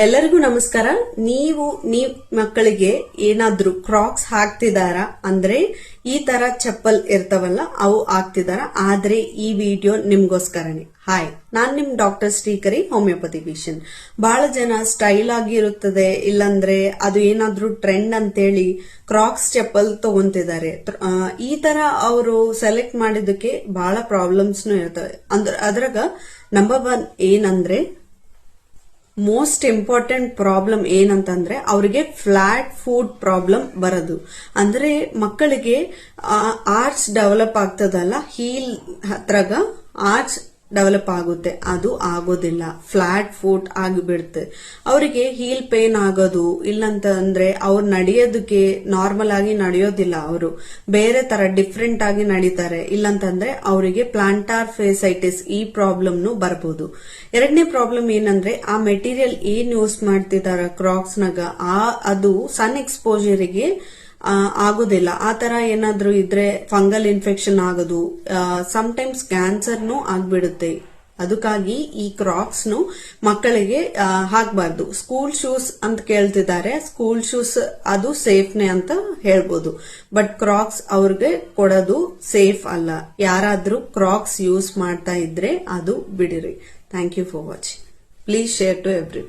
ಎಲ್ಲರಿಗೂ ನಮಸ್ಕಾರ. ನೀವು ಮಕ್ಕಳಿಗೆ ಏನಾದ್ರೂ ಕ್ರಾಕ್ಸ್ ಹಾಕ್ತಿದಾರಾ ಅಂದ್ರೆ ಈ ತರ ಚಪ್ಪಲ್ ಇರ್ತಾವಲ್ಲ ಅವು ಹಾಕ್ತಿದಾರ ಆದ್ರೆ ಈ ವಿಡಿಯೋ ನಿಮ್ಗೋಸ್ಕರನೇ. ಹಾಯ್, ನಾನ್ ನಿಮ್ ಡಾಕ್ಟರ್ ಶ್ರೀಕರಿ, ಹೋಮಿಯೋಪತಿ ಪೇಷಂಟ್. ಬಹಳ ಜನ ಸ್ಟೈಲ್ ಆಗಿರುತ್ತದೆ, ಇಲ್ಲಾಂದ್ರೆ ಅದು ಏನಾದ್ರೂ ಟ್ರೆಂಡ್ ಅಂತೇಳಿ ಕ್ರಾಕ್ಸ್ ಚಪ್ಪಲ್ ತಗೊಂತಿದ್ದಾರೆ. ಈ ತರ ಅವರು ಸೆಲೆಕ್ಟ್ ಮಾಡಿದಕ್ಕೆ ಬಹಳ ಪ್ರಾಬ್ಲಮ್ಸ್ ಇರ್ತವೆ. ಅದ್ರಾಗ ನಂಬರ್ 1 ಏನಂದ್ರೆ ಮೋಸ್ಟ್ ಇಂಪಾರ್ಟೆಂಟ್ ಪ್ರಾಬ್ಲಮ್ ಏನಂತಂದ್ರೆ ಅವರಿಗೆ ಫ್ಲಾಟ್ ಫುಟ್ ಪ್ರಾಬ್ಲಮ್ ಬರೋದು. ಅಂದ್ರೆ ಮಕ್ಕಳಿಗೆ ಆರ್ಚ್ ಡೆವಲಪ್ ಆಗ್ತದಲ್ಲ, ಹೀಲ್ ಹತ್ರಗ ಆರ್ಚ್ ಡೆವಲಪ್ ಆಗುತ್ತೆ, ಅದು ಆಗೋದಿಲ್ಲ, ಫ್ಲಾಟ್ ಫುಟ್ ಆಗಿಬಿಡುತ್ತೆ. ಅವರಿಗೆ ಹೀಲ್ ಪೇನ್ ಆಗೋದು, ಇಲ್ಲಂತಂದ್ರೆ ಅವ್ರು ನಡೆಯೋದಕ್ಕೆ ನಾರ್ಮಲ್ ಆಗಿ ನಡೆಯೋದಿಲ್ಲ, ಅವರು ಬೇರೆ ತರ ಡಿಫ್ರೆಂಟ್ ಆಗಿ ನಡೀತಾರೆ. ಇಲ್ಲಂತಂದ್ರೆ ಅವರಿಗೆ ಪ್ಲಾಂಟಾರ್ ಫೇಸೈಟಿಸ್ ಈ ಪ್ರಾಬ್ಲಮ್ನು ಬರಬಹುದು. ಎರಡನೇ ಪ್ರಾಬ್ಲಮ್ ಏನಂದ್ರೆ ಆ ಮೆಟೀರಿಯಲ್ ಏನ್ ಯೂಸ್ ಮಾಡ್ತಿದಾರ ಕ್ರಾಕ್ಸ್ ನಾಗ ಅದು ಸನ್ ಎಕ್ಸ್ಪೋಜರಿಗೆ ಆಗೋದಿಲ್ಲ. ಆ ತರ ಏನಾದ್ರೂ ಇದ್ರೆ ಫಂಗಲ್ ಇನ್ಫೆಕ್ಷನ್ ಆಗೋದು, ಸಮ್ಟೈಮ್ಸ್ ಕ್ಯಾನ್ಸರ್ನು ಆಗ್ಬಿಡುತ್ತೆ. ಅದಕ್ಕಾಗಿ ಈ ಕ್ರಾಕ್ಸ್ ನು ಮಕ್ಕಳಿಗೆ ಹಾಕಬಾರ್ದು. ಸ್ಕೂಲ್ ಶೂಸ್ ಅಂತ ಕೇಳ್ತಿದ್ದಾರೆ, ಸ್ಕೂಲ್ ಶೂಸ್ ಅದು ಸೇಫ್ನೇ ಅಂತ ಹೇಳ್ಬೋದು, ಬಟ್ ಕ್ರಾಕ್ಸ್ ಅವ್ರಿಗೆ ಕೊಡೋದು ಸೇಫ್ ಅಲ್ಲ. ಯಾರಾದ್ರೂ ಕ್ರಾಕ್ಸ್ ಯೂಸ್ ಮಾಡ್ತಾ ಇದ್ರೆ ಅದು ಬಿಡಿರಿ. Thank you for watching. Please share to every